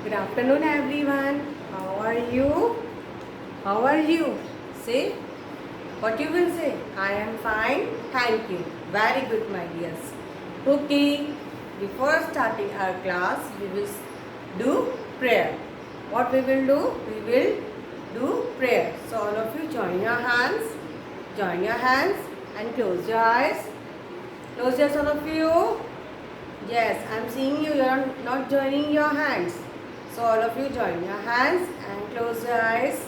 Good afternoon, everyone. How are you? How are you? Say what you will say. I am fine. Thank you. Very good, my dears. Okay. Before starting our class, we will do prayer. What we will do? We will do prayer. So all of you join your hands. Join your hands and close your eyes. Close your eyes, all of you. Yes, I am seeing you. You are not joining your hands. So all of you join your hands and close your eyes.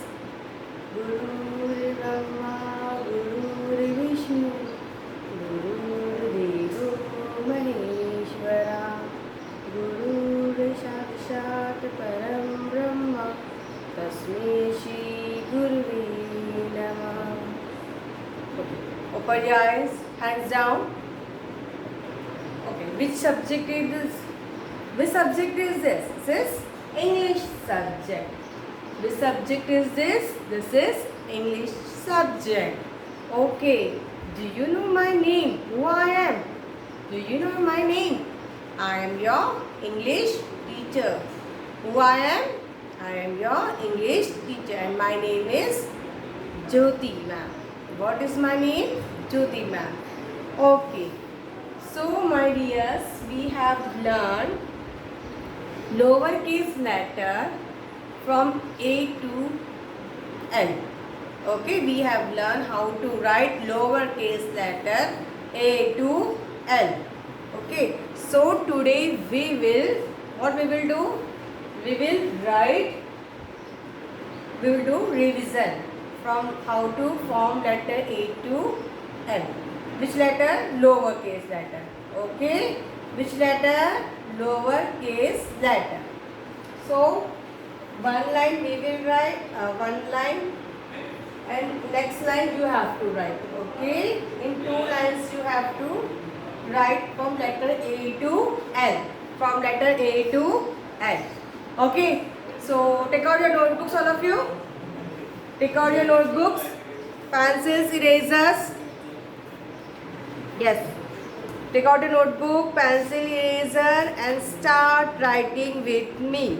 Guru Brahma, Guru Vishnu, Guru Devo Maheshwara, Guru Sakshat Param Brahma, Tasmai Shri Gurave Namah. Open your eyes, hands down. Okay, which subject is this? Which subject is this? This is English subject. Which subject is this? This is English subject. Okay, do you know my name? Who I am? Do you know my name? I am your English teacher. Who I am? I am your English teacher and my name is Jyoti ma'am. What is my name? Jyoti ma'am. Okay. So my dears, we have learned lowercase letter from A to L. Okay, we have learned how to write lowercase letter A to L. Okay, so today what we will do? We will do revision from how to form letter A to L. Which letter? Lowercase letter. Okay. Which letter? Lowercase letter. So, one line we will write, one line and next line you have to write. Okay. In two lines you have to write from letter A to L. From letter A to L. Okay. So, take out your notebooks, all of you. Take out your notebooks, pencils, erasers. Yes. Take out a notebook, pencil, eraser and start writing with me.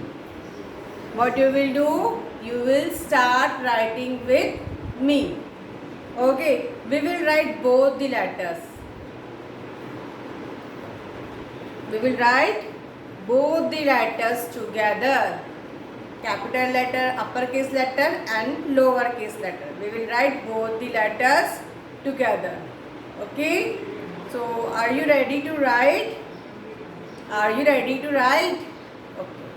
What you will do? You will start writing with me. Okay. We will write both the letters. We will write both the letters together. Capital letter, uppercase letter and lowercase letter. We will write both the letters together. Okay. So, are you ready to write? Are you ready to write? Okay.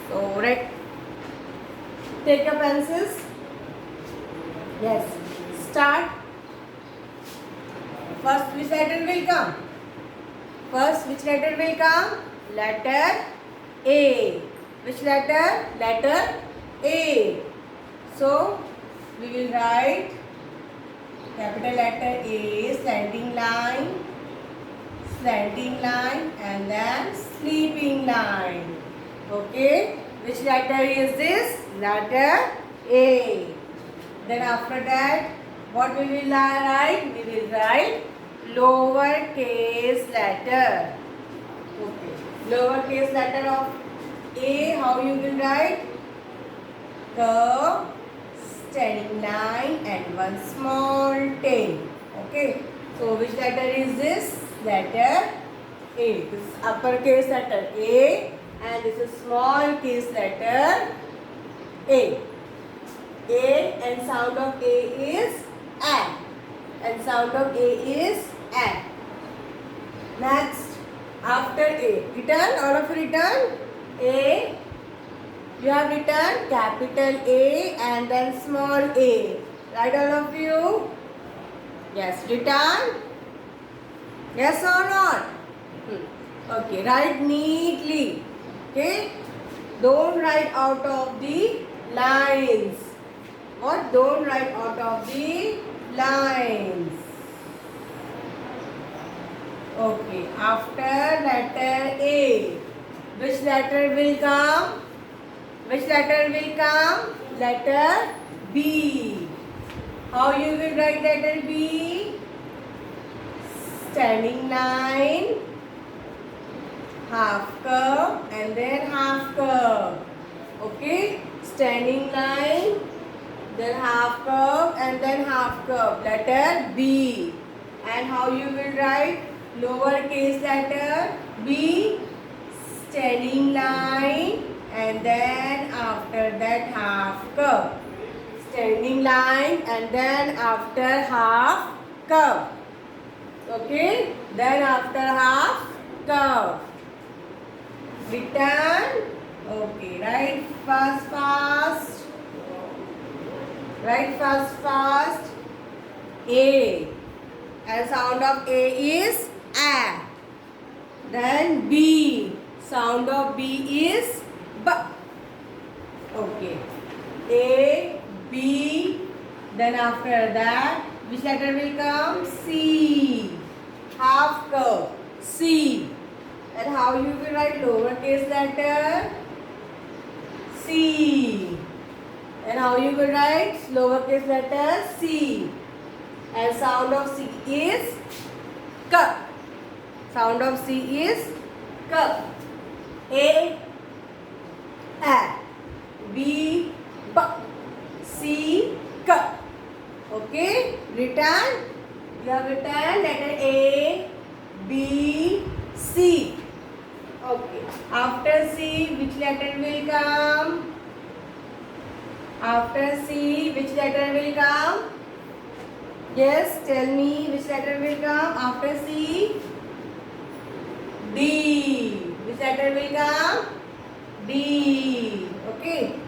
So, take your pencils. Yes. Start. First, which letter will come? First, which letter will come? Letter A. Which letter? Letter A. So, we will write capital letter A, slanting line and then sleeping line. Okay. Which letter is this? Letter A. Then after that, what we will write? We will write lowercase letter. Okay. Lowercase letter of A, how you will write? Curve, standing line and one small tail. Okay. So which letter is this? Letter A. This is uppercase letter A and this is small case letter A. A and sound of A is A. And sound of A is A. Next, after A, return, all of you return. A, you have written capital A and then small a. Right, all of you? Yes, return. Yes or not? Okay, write neatly. Okay, don't write out of the lines. What? Don't write out of the lines. Okay, after letter A, which letter will come? Which letter will come? Letter B. How you will write letter B? Standing line, half curve and then half curve. Okay, standing line, then half curve and then half curve. Letter B. And how you will write? Lowercase letter B, standing line, and then after that half curve. Standing line and then after half curve. Okay, then after half curve. Return. Okay, write fast, fast. Write fast, fast. A. And sound of A is A. Then B. Sound of B is B. Okay. A, B. Then after that, which letter will come? C. Half curve. C. And how you will write lowercase letter? C. And how you will write lowercase letter? C. And sound of C is K. Sound of C is K. A, B, B, C, K. Okay, return. You have written letter A, B, C. Okay. After C, which letter will come? After C, which letter will come? Yes, tell me which letter will come after C? D. Which letter will come? D. Okay.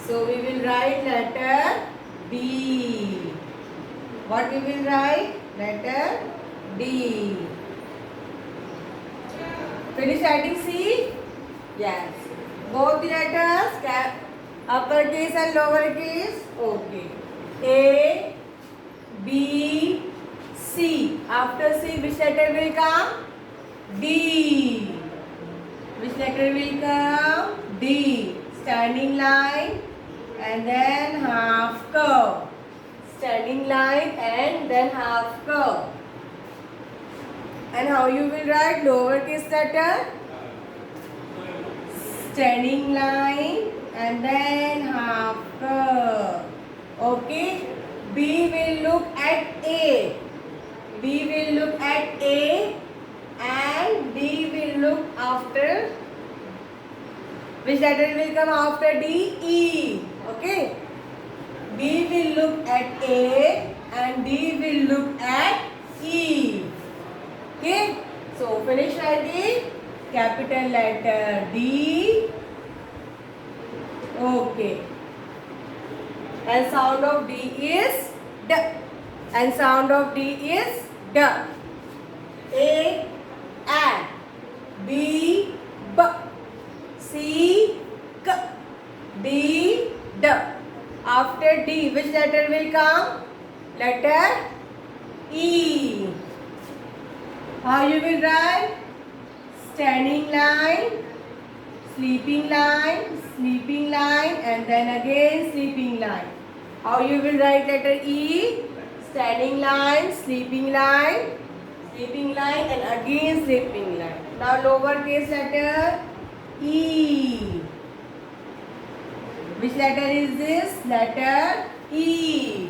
So we will write letter D. What we will write? Letter D. Finish writing C? Yes. Both the letters, uppercase and lowercase? Okay. A, B, C. After C, which letter will come? D. Which letter will come? D. Standing line and then half curve. Standing line and then half curve. And how you will write lowercase letter? Standing line and then half curve. Okay. B will look at A. B will look at A and D will look after. Which letter will come after D? E. Okay. B will look at A and D will look at E. Okay. So finish writing capital letter D. Okay. And sound of D is D. And sound of D is D. A, B, B, C, K, D, D. After D, which letter will come? Letter E. How you will write? Standing line, sleeping line, and then again sleeping line. How you will write letter E? Standing line, sleeping line, and again sleeping line. Now lowercase letter E. Which letter is this? Letter E.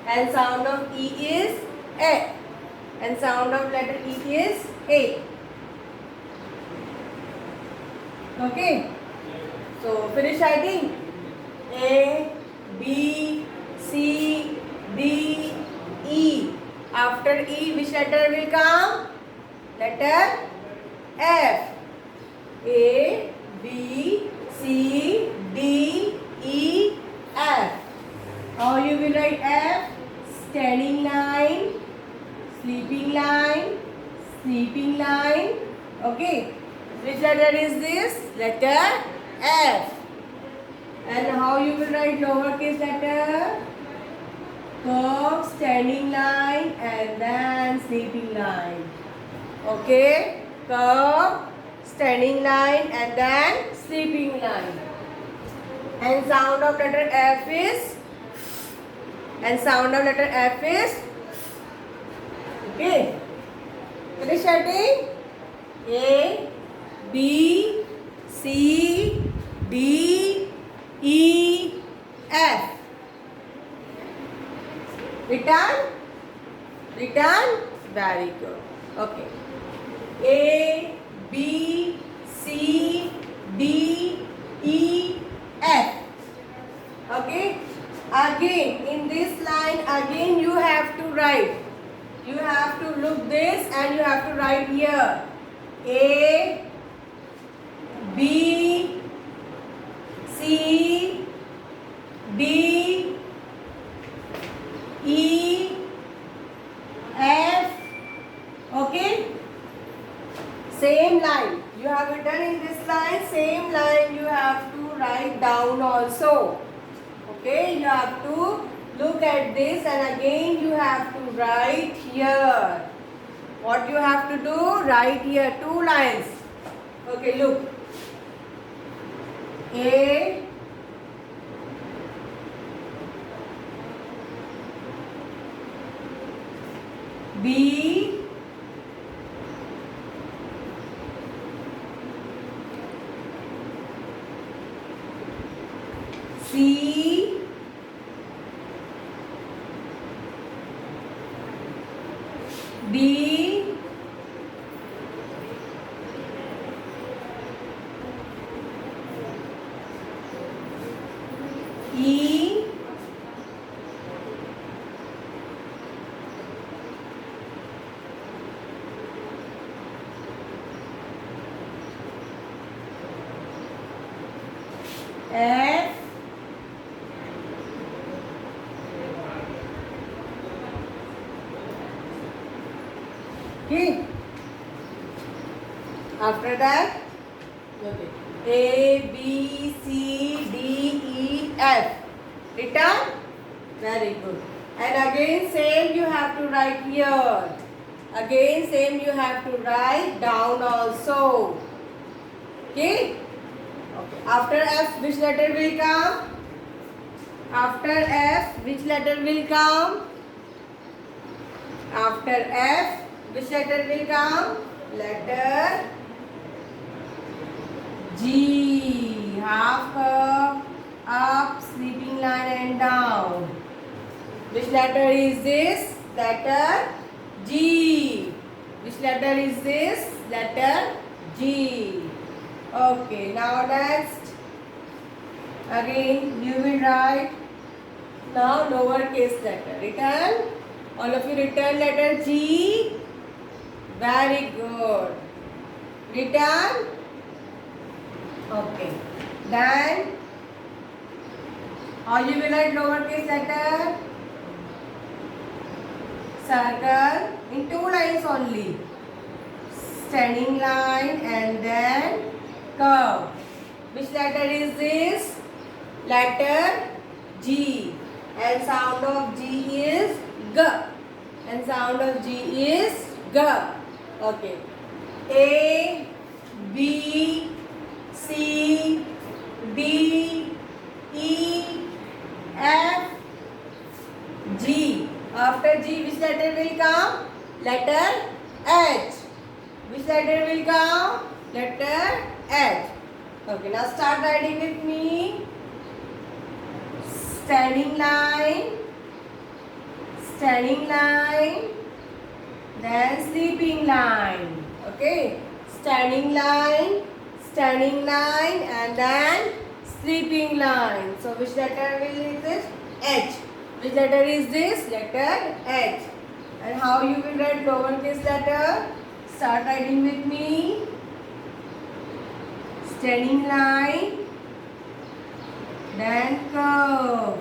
And sound of E is A. And sound of letter E is A. Okay. So finish writing. A, B, C, D, E. After E, which letter will come? Letter F. A, B, C, D, E, F. How you will write F? Standing line, sleeping line. Okay. Which letter is this? Letter F. And how you will write lowercase letter? Curve, standing line, and then sleeping line. Okay? Curve, standing line, and then sleeping line. And sound of letter F is? Okay. Finish writing? A, B, C, D, E, F. Return? Return? Very good. Okay. A, B, C, D, E, F. Okay. Again, in this line, again you have to write. You have to look this and you have to write here. A, B, C, D, E, F. Okay. Same line. You have written in this line. Same line you have to write down also. Okay. You have to look at this and again you have to write here. What you have to do? Write here 2 lines. Okay. Look. A, B, C, D, E, F, okay. After that, okay. A, B, C, D, E, F. Written? Very good. And again same you have to write here. Again same you have to write down also. Okay? Okay. After F, which letter will come? After F, which letter will come? After F, which letter will come? Letter G. Half curve, up, sleeping line and down. Which letter is this? Letter G. Which letter is this? Letter G. Okay, now next. Again, you will write now lowercase letter. Return. All of you return letter G. Very good. Return. Okay. Then, how you will write lowercase letter? Circle in 2 lines only. Standing line and then curve. Which letter is this? Letter G. And sound of G is G. And sound of G is G. Okay. A, B, C, D, E, F, G. After G, which letter will come? Letter H. Which letter will come? Letter H. Okay, now start writing with me. Standing line, then sleeping line. Okay, standing line, and then sleeping line. So which letter will is this? H. Which letter is this? Letter H. And how you will write lowercase letter? Start writing with me. Standing line, then curve.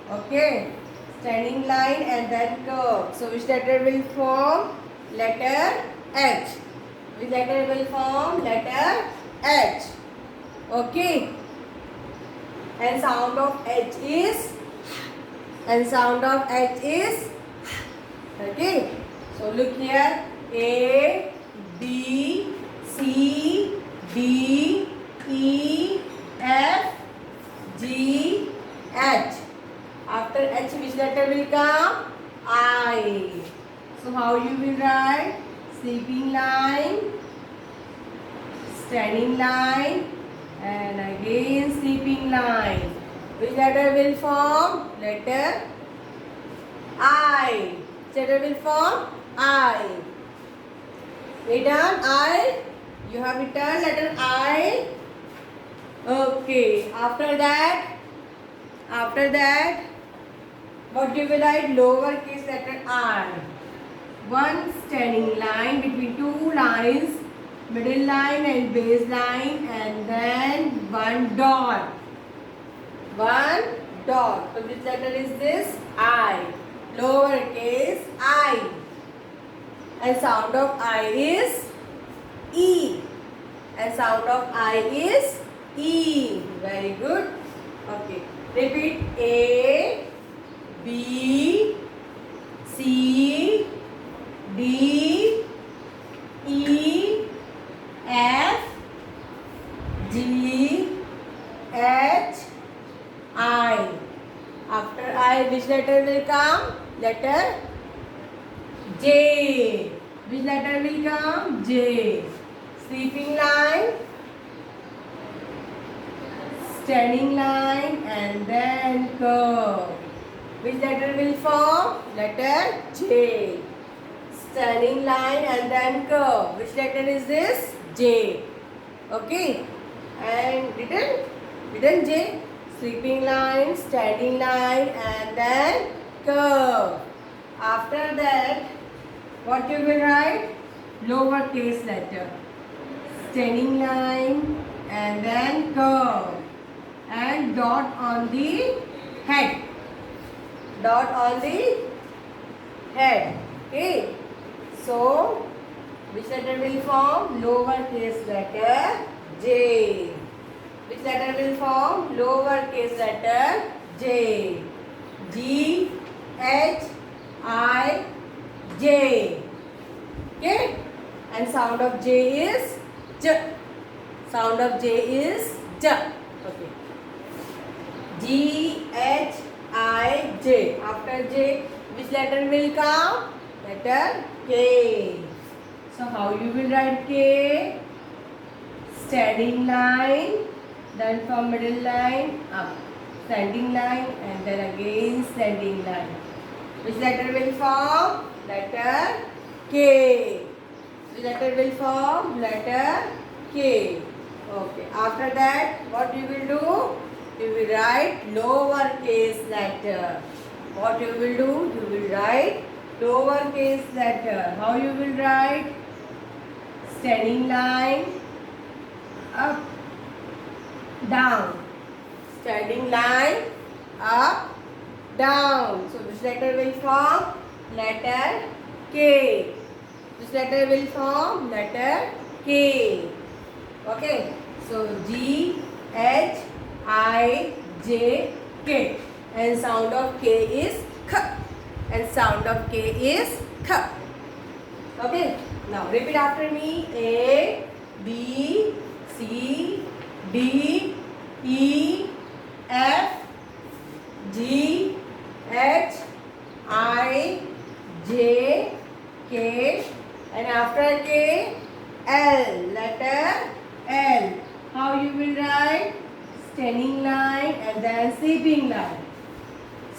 Okay, standing line and then curve. So which letter will form? Letter H. Which letter will form? Letter H. Okay. And sound of H is. Okay. So look here. A, B, C, D, E, F, G, H. After H, which letter will come? I. So how you will write? Sleeping line, standing line, and again sleeping line. Which letter will form? Letter I. Which letter will form? I. Written I. You have written letter I. Okay. After that, what you will write? Lowercase letter I. One standing line between two lines, middle line and base line, and then one dot. One dot. So which letter is this? I. Lowercase I. And sound of I is E. And sound of I is E. Very good. Okay. Repeat. A, B, C, D, E, F, G, H, I. After I, which letter will come? Letter J. Which letter will come? J. Sleeping line, standing line, and then curve. Which letter will form? Letter J. Standing line and then curve. Which letter is this? J. Okay. And written J. Sleeping line, standing line, and then curve. After that, what you will write? Lowercase letter. Standing line and then curve. And dot on the head. Dot on the head. Okay. So, which letter will form? Lowercase letter J. Which letter will form? Lowercase letter J. G, H, I, J. Okay. And sound of J is J. Sound of J is J. Okay. G, H, I, J. After J, which letter will come? Letter K. So how you will write K? Standing line, then from middle line up. Standing line and then again standing line. Which letter will form? Letter K. Which letter will form? Letter K. Okay. After that, what you will do? You will write lowercase letter. What you will do? You will write lowercase letter. How you will write? Standing line, up, down. Standing line, up, down. So which letter will form? Letter K. Which letter will form? Letter K. Okay. So G, H, I, J, K. And sound of K is K. And sound of K is K. Okay. Now repeat after me. A, B, C, D, E, F, G, H, I, J, K. And after K, L. Letter L. How you will write? Standing line and then sleeping line.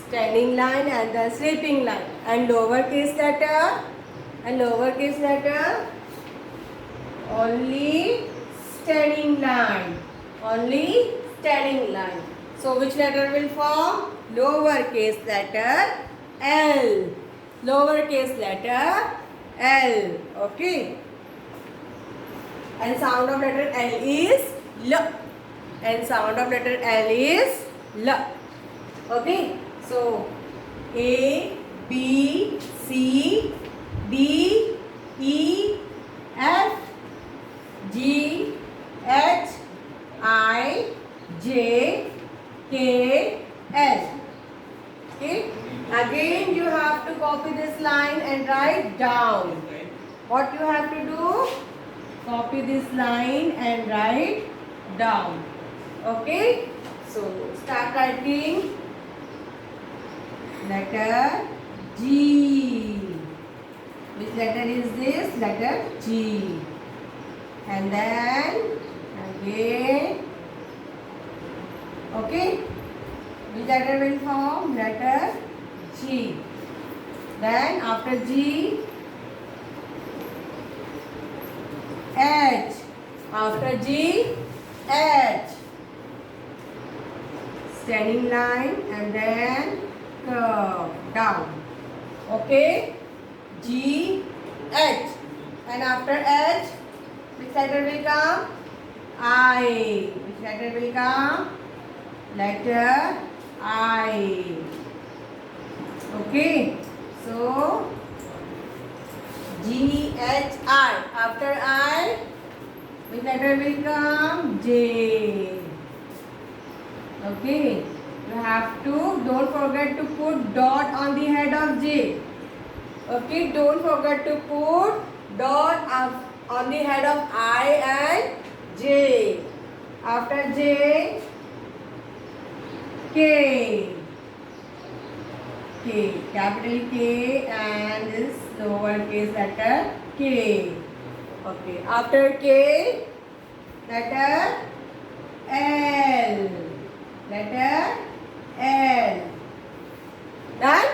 Standing line and then sleeping line. And lowercase letter. And lowercase letter. Only standing line. Only standing line. So which letter will form? Lowercase letter L. Lowercase letter L. Okay. And sound of letter L is L. And sound of letter L is L. Okay. So A, B, C, D, E, F, G, H, I, J, K, L. Okay. Again you have to copy this line and write down. What you have to do? Copy this line and write down. Okay. So start writing letter G. Which letter is this? Letter G. And then again Okay. Which letter will form? Letter G. Then after G, H. After G, H. Standing line and then curve down. Okay. G, H. And after H, which letter will come? I. Which letter will come? Letter I. Okay. So G, H, I. After I, which letter will come? J. Okay. You have to, don't forget to put dot on the head of J. Okay. Don't forget to put dot on the head of I and J. After J, K. K. Capital K and this lowercase letter K. Okay. After K, letter L. Letter L. Done?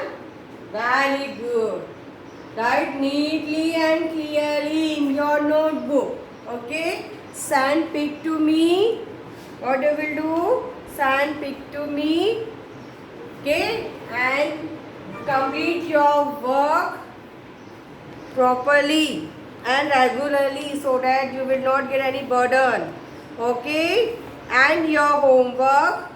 Very good. Write neatly and clearly in your notebook. Okay? Send pic to me. What you will do? Send pic to me. Okay? And complete your work properly and regularly so that you will not get any burden. Okay? And your homework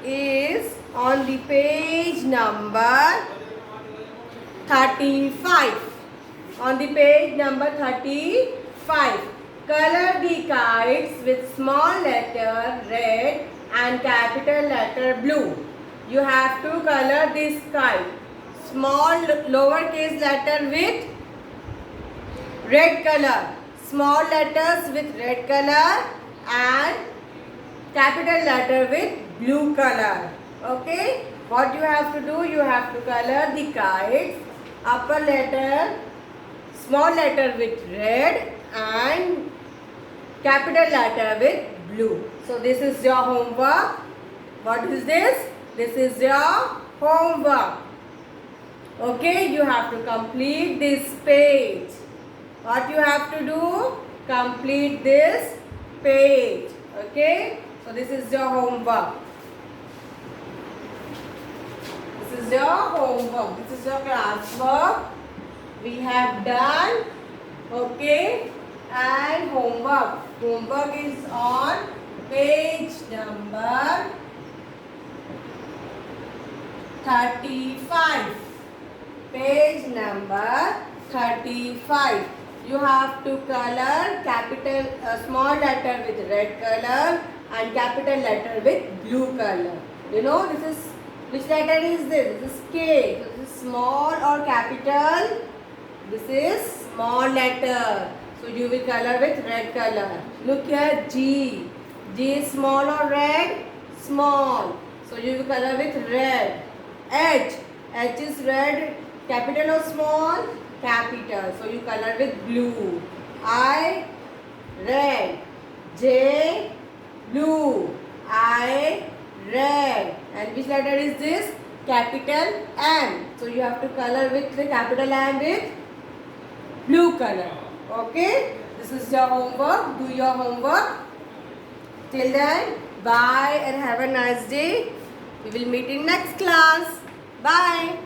is on the page number 35. On the page number 35. Color the kites with small letter red and capital letter blue. You have to color this kite. Small lowercase letter with red color. Small letters with red color and capital letter with blue color. Okay? What you have to do? You have to color the kites. Upper letter, small letter with red and capital letter with blue. So this is your homework. What is this? This is your homework. Okay? You have to complete this page. What you have to do? Complete this page. Okay? So this is your homework. This is your homework. This is your classwork. We have done. Okay? And homework. Homework is on page number 35. Page number 35. You have to color capital small letter with red color and capital letter with blue color. You know this is, which letter is this? This is K. So this is small or capital. This is small letter. So you will color with red color. Look here, G. G is small or red? Small. So you will color with red. H. H is red. Capital or small? Capital. So you color with blue. I, red. J, blue. I, red. And which letter is this? Capital M. So you have to color with the capital M with blue color. Okay? This is your homework. Do your homework. Till then, bye and have a nice day. We will meet in next class. Bye.